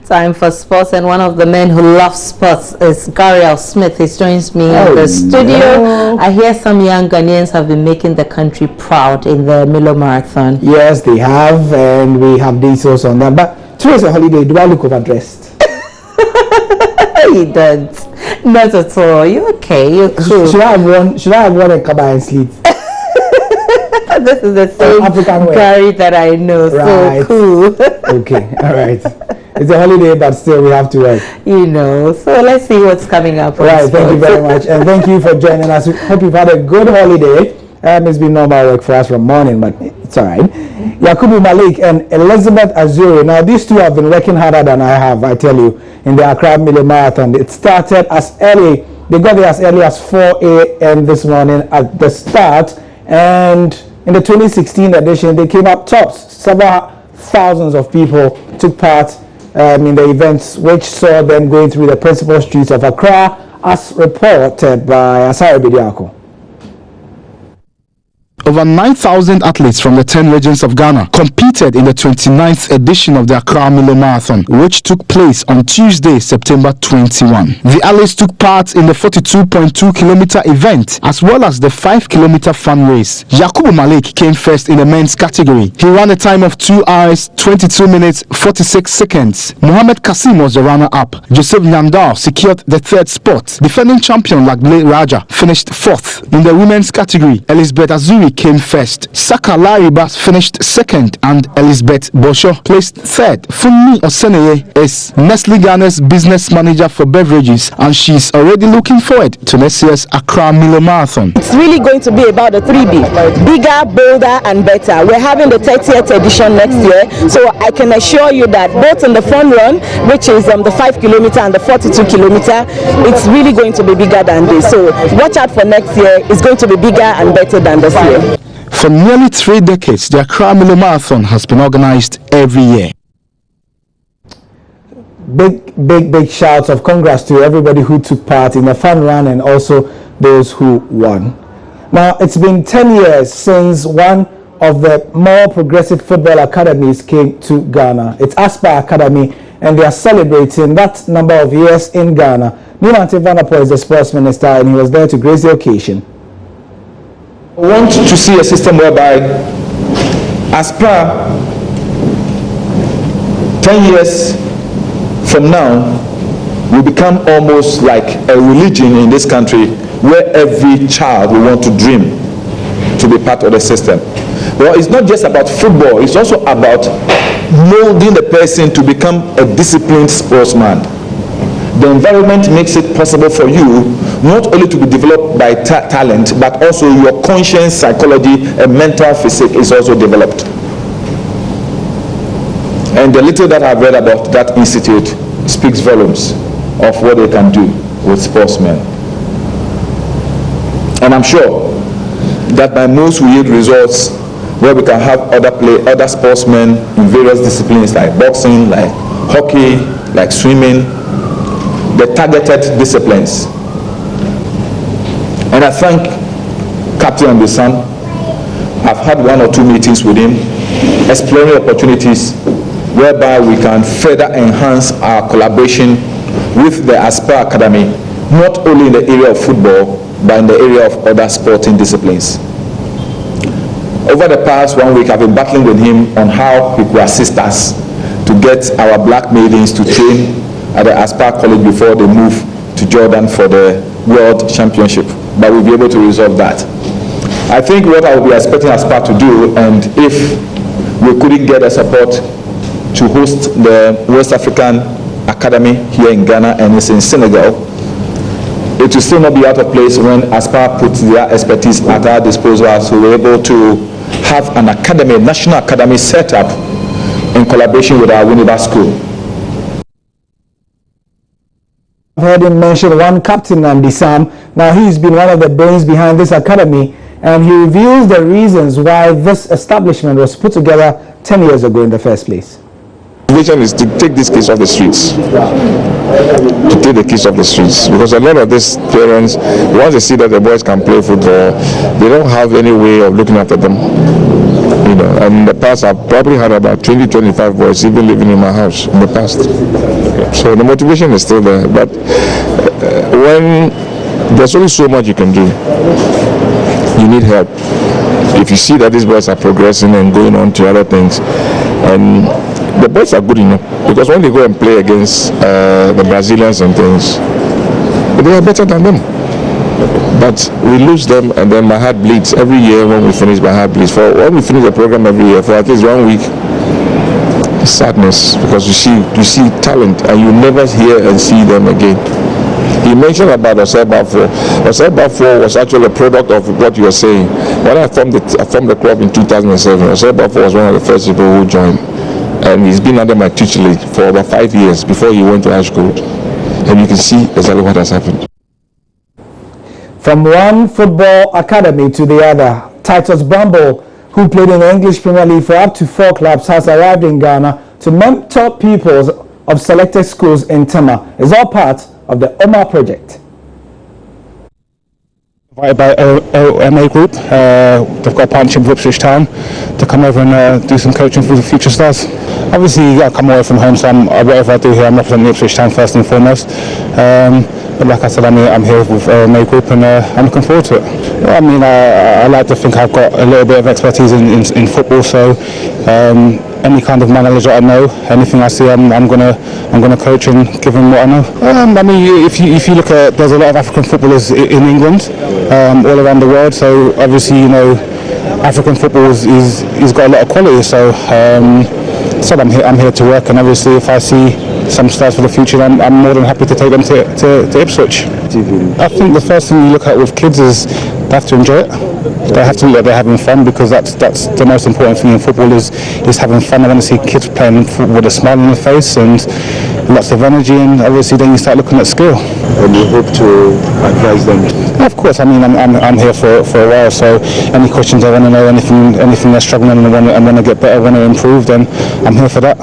Time for sports, and one of the men who loves sports is Gary Smith. He joins me in the studio. No. I hear some young Ghanaians have been making the country proud in the Milo Marathon. Yes, they have, and we have details on that. But today's a holiday. Do I look overdressed? You don't. Not at all. You're okay. You're cool. Should I have worn a kaba and sleeves? This is the same African Gary that I know. Right. So cool. Okay. All right. It's a holiday, but still we have to work. You know. So let's see what's coming up. Right. Thank you very much, and thank you for joining us. We hope you've had a good holiday. It's been normal work for us from morning, but it's all right. Yakubu Malik and Elizabeth Azuri. Now, these two have been working harder than I have, I tell you, in the Accra Milo Marathon. It started as early. They got there as early as 4 a.m. this morning at the start, and in the 2016 edition, they came up tops. Several thousands of people took part in the events, which saw them going through the principal streets of Accra, as reported by Asari Bidiako. Over 9,000 athletes from the 10 regions of Ghana competed in the 29th edition of the Accra Milo Marathon, which took place on Tuesday, September 21. The athletes took part in the 42.2-kilometer event as well as the 5-kilometer fun race. Yakubu Malik came first in the men's category. He ran a time of 2 hours, 22 minutes, 46 seconds. Mohamed Kasim was the runner-up. Joseph Nyandao secured the third spot. Defending champion Lagle Raja finished fourth. In the women's category, Elizabeth Azuri came first. Saka Laribas finished second, and Elizabeth Bosho placed third. Funmi Oseneye is Nestle Ghana's business manager for beverages, and she's already looking forward to next year's Accra Milo Marathon. It's really going to be about the 3B: bigger, bolder, and better. We're having the 30th edition next year, so I can assure you that both in the fun run, which is the 5-kilometer and the 42-kilometer, it's really going to be bigger than this. So watch out for next year. It's going to be bigger and better than this year. For nearly 3 decades, the Accra Milo Marathon has been organized every year. Big shouts of congrats to everybody who took part in the fun run and also those who won. Now, it's been 10 years since one of the more progressive football academies came to Ghana. It's Aspire Academy, and they are celebrating that number of years in Ghana. Nimante Vanapo is the sports minister, and he was there to grace the occasion. I want to see a system whereby Aspire 10 years from now will become almost like a religion in this country, where every child will want to dream to be part of the system. Well, it's not just about football, it's also about molding the person to become a disciplined sportsman. The environment makes it possible for you not only to be developed by talent, but also your conscience, psychology, and mental physique is also developed. And the little that I've read about that institute speaks volumes of what they can do with sportsmen. And I'm sure that by most will yield results where we can have other sportsmen in various disciplines like boxing, like hockey, like swimming, the targeted disciplines. And I thank Captain Ambisan. I've had 1 or 2 meetings with him, exploring opportunities whereby we can further enhance our collaboration with the Aspire Academy, not only in the area of football, but in the area of other sporting disciplines. Over the past 1 week, I've been battling with him on how he could assist us to get our black maidens to train at the Aspire College before they move to Jordan for the World Championship. But we'll be able to resolve that. I think what I will be expecting Aspire to do, and if we couldn't get the support to host the West African Academy here in Ghana and it's in Senegal, it will still not be out of place when Aspire puts their expertise at our disposal, so we're able to have an academy, national academy set up in collaboration with our Winneba School. I've heard him mention one Captain Nambisam. Now, he's been one of the brains behind this academy, and he reveals the reasons why this establishment was put together 10 years ago in the first place. The vision is to take these kids off the streets. To take the kids off the streets. Because a lot of these parents, once they see that the boys can play football, they don't have any way of looking after them. You know, and in the past, I've probably had about 20-25 boys even living in my house in the past. So the motivation is still there. But when there's only so much you can do, you need help. If you see that these boys are progressing and going on to other things, and the boys are good enough, because when they go and play against the Brazilians and things, they are better than them. But we lose them, and then my heart bleeds every year when we finish. My heart bleeds. When we finish the program every year for at least 1 week, sadness, because you see talent and you never hear and see them again. He mentioned about Osebafo. Osebafo was actually a product of what you were saying. When I formed the club in 2007, Osebafo was one of the first people who joined. And he's been under my tutelage for about 5 years before he went to high school. And you can see exactly what has happened. From one football academy to the other, Titus Bramble, who played in the English Premier League for up to 4 clubs, has arrived in Ghana to mentor pupils of selected schools in Tema. It's all part of the Omar project. Invited by OMA Group, they've got a partnership with Ipswich Town to come over and do some coaching for the future stars. Obviously, I come away from home, so whatever I do here, I'm representing Ipswich Town first and foremost. But like I said, I'm here with OMA Group, and I'm looking forward to it. I mean, I like to think I've got a little bit of expertise in football, so any kind of knowledge that I know, anything I see, I'm gonna coach and give them what I know. I mean, if you look at, there's a lot of African footballers in England, all around the world. So obviously, you know, African football is got a lot of quality. So I'm here to work, and obviously, if I see some stars for the future, I'm more than happy to take them to Ipswich. I think the first thing you look at with kids is they have to enjoy it. They have to look like they're having fun, because that's the most important thing in football is having fun. I want to see kids playing football with a smile on their face and lots of energy, and obviously then you start looking at skill. And you hope to advise them? Of course, I mean, I'm here for a while, so any questions I want to know, anything they're struggling and want to get better, want to improve, then I'm here for that.